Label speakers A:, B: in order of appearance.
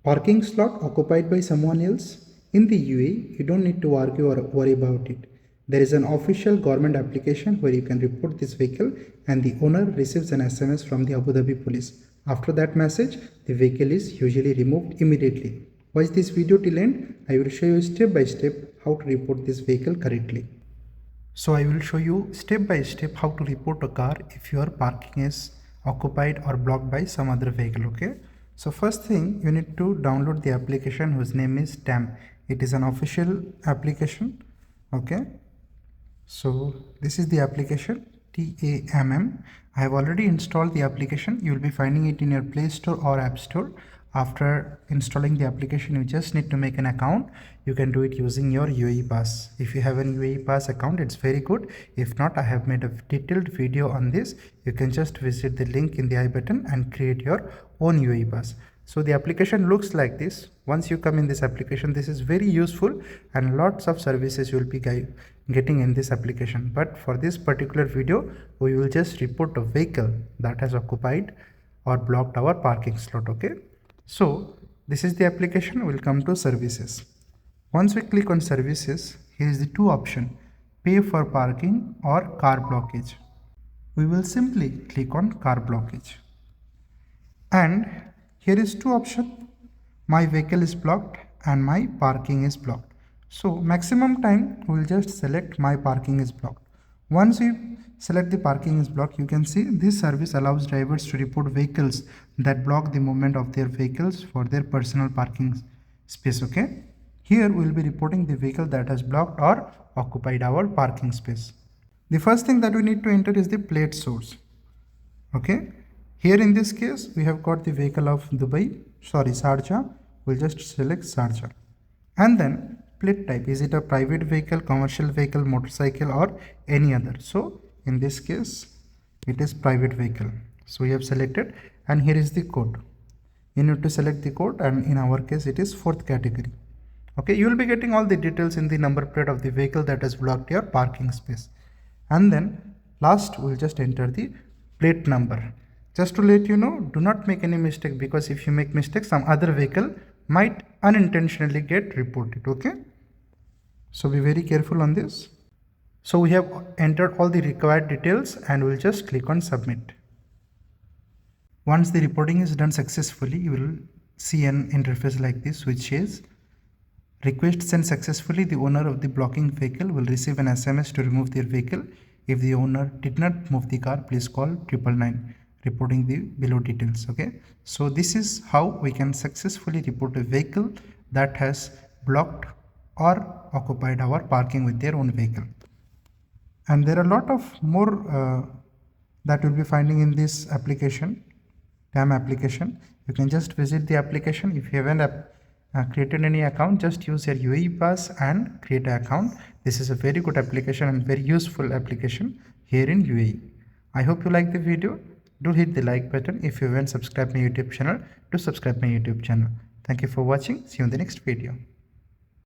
A: Parking slot occupied by someone else? In the UAE, you don't need to argue or worry about it. There is an official government application where you can report this vehicle and the owner receives an SMS from the Abu Dhabi police. After that message, the vehicle is usually removed immediately. Watch this video till end. I will show you step by step how to report this vehicle correctly. So I will show you step by step how to report a car if your parking is occupied or blocked by some other vehicle. Okay. So first thing, you need to download the application whose name is TAMM. It is an official application. Okay. So this is the application TAMM. I have already installed the application. You will be finding it in your Play Store or App Store. After installing the application, you just need to make an account. You can do it using your UAE Pass. If you have an UAE Pass account, it's very good. If not, I have made a detailed video on this. You can just visit the link in the I button and create your own UAE Pass. So the application looks like this. Once you come in this application, this is very useful and lots of services you will be getting in this application. But for this particular video, we will just report a vehicle that has occupied or blocked our parking slot. Okay. So this is the application. We'll come to services. Once we click on services, here is the two options: pay for parking or car blockage. We will simply click on car blockage. And here is two options: my vehicle is blocked and my parking is blocked. So maximum time we will just select my parking is blocked. Once you select the parking is blocked, you can see this service allows drivers to report vehicles that block the movement of their vehicles for their personal parking space. Okay. Here we will be reporting the vehicle that has blocked or occupied our parking space. The first thing that we need to enter is the plate source. Okay. Here in this case, we have got the vehicle of Sharjah. We'll just select Sharjah. And then plate type. Is it a private vehicle, commercial vehicle, motorcycle, or any other? So in this case, it is private vehicle. So we have selected, and here is the code. You need to select the code, and in our case, it is 4th category. Okay, you will be getting all the details in the number plate of the vehicle that has blocked your parking space. And then last, we'll just enter the plate number. Just to let you know, do not make any mistake, because if you make mistake, some other vehicle might unintentionally get reported. Okay. So be very careful on this. So we have entered all the required details and we'll just click on submit. Once the reporting is done successfully, you will see an interface like this which says request sent successfully. The owner of the blocking vehicle will receive an SMS to remove their vehicle. If the owner did not move the car, please call 999, reporting the below details. Okay. So this is how we can successfully report a vehicle that has blocked or occupied our parking with their own vehicle. And there are a lot of more that you'll be finding in this application, TAMM application. You can just visit the application. If you haven't created any account, just use your UAE Pass and create an account. This is a very good application and very useful application here in UAE. I hope you like the video. Do hit the like button. If you haven't subscribed my YouTube channel, do subscribe my YouTube channel. Thank you for watching. See you in the next video.